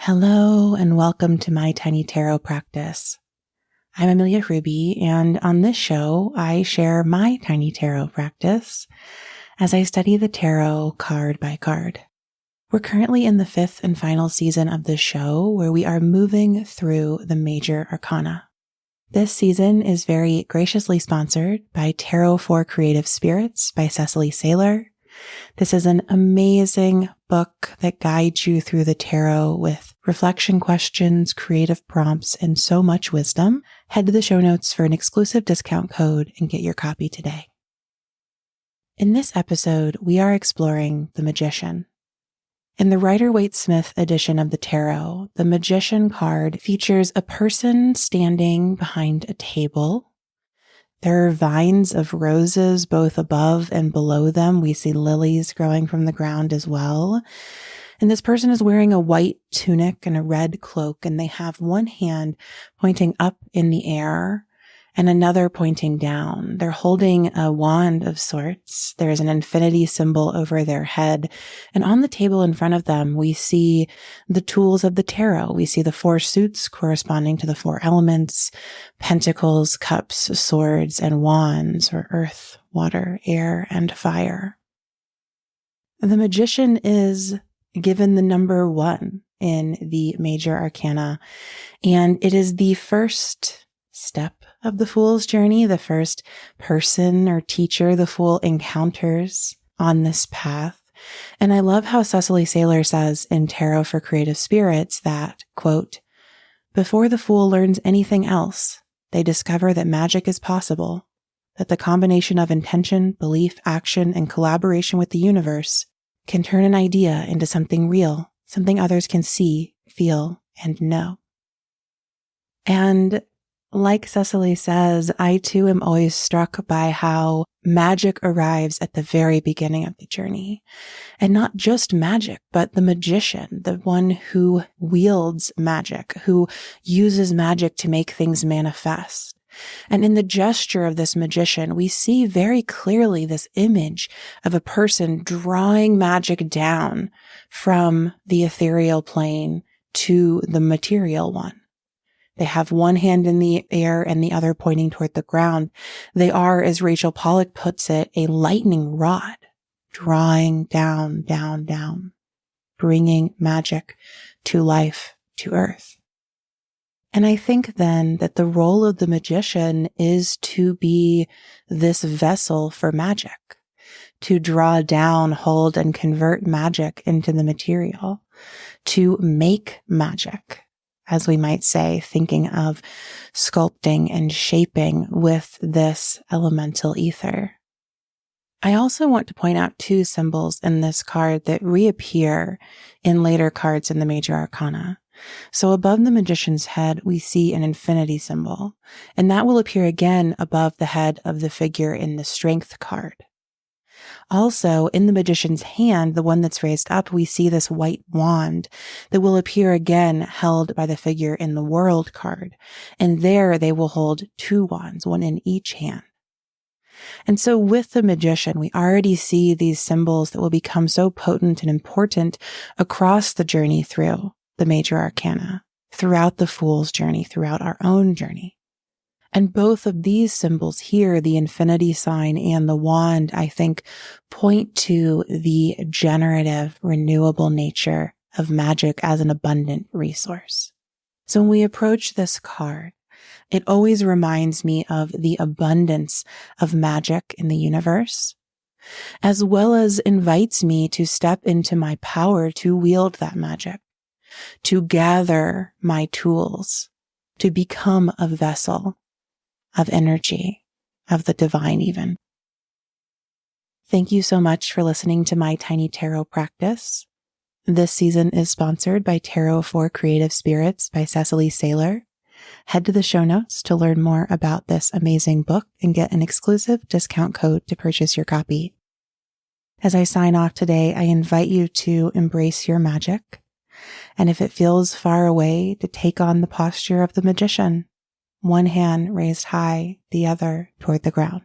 Hello and welcome to my tiny tarot practice. I'm Amelia Ruby, and on this show, I share my tiny tarot practice as I study the tarot card by card. We're currently in the 5th and final season of the show where we are moving through the major arcana. This season is very graciously sponsored by Tarot for Creative Spirits by Cecily Saylor. This is an amazing book that guides you through the tarot with reflection questions, creative prompts, and so much wisdom. Head to the show notes for an exclusive discount code and get your copy today. In this episode, we are exploring the Magician. In the Rider-Waite-Smith edition of the tarot, the Magician card features a person standing behind a table. There are vines of roses both above and below them. We see lilies growing from the ground as well. And this person is wearing a white tunic and a red cloak, and they have one hand pointing up in the air and another pointing down. They're holding a wand of sorts. There's an infinity symbol over their head. And on the table in front of them, we see the tools of the tarot. We see the 4 suits corresponding to the 4 elements: pentacles, cups, swords, and wands, or earth, water, air, and fire. The Magician is given the number 1 in the major arcana, and it is the first step of the Fool's journey, the first person or teacher the Fool encounters on this path. And I love how Cecily Saylor says in Tarot for Creative Spirits that, quote, "Before the Fool learns anything else, they discover that magic is possible, that the combination of intention, belief, action, and collaboration with the universe can turn an idea into something real, something others can see, feel, and know." And like Cecily says, I too am always struck by how magic arrives at the very beginning of the journey. And not just magic, but the magician, the one who wields magic, who uses magic to make things manifest. And in the gesture of this magician, we see very clearly this image of a person drawing magic down from the ethereal plane to the material one. They have one hand in the air and the other pointing toward the ground. They are, as Rachel Pollack puts it, a lightning rod, drawing down, down, down, bringing magic to life, to earth. And I think then that the role of the magician is to be this vessel for magic, to draw down, hold, and convert magic into the material, to make magic, as we might say, thinking of sculpting and shaping with this elemental ether. I also want to point out 2 symbols in this card that reappear in later cards in the major arcana. So above the magician's head, we see an infinity symbol, and that will appear again above the head of the figure in the strength card. Also, in the magician's hand, the one that's raised up, we see this white wand that will appear again held by the figure in the world card. And there they will hold 2 wands, one in each hand. And so with the magician, we already see these symbols that will become so potent and important across the journey through the major arcana, throughout the Fool's journey, throughout our own journey. And both of these symbols here, the infinity sign and the wand, I think, point to the generative, renewable nature of magic as an abundant resource. So when we approach this card, it always reminds me of the abundance of magic in the universe, as well as invites me to step into my power to wield that magic, to gather my tools, to become a vessel of energy, of the divine even. Thank you so much for listening to my tiny tarot practice. This season is sponsored by Tarot for Creative Spirits by Cecily Saylor. Head to the show notes to learn more about this amazing book and get an exclusive discount code to purchase your copy. As I sign off today, I invite you to embrace your magic, and if it feels far away, to take on the posture of the magician. One hand raised high, the other toward the ground.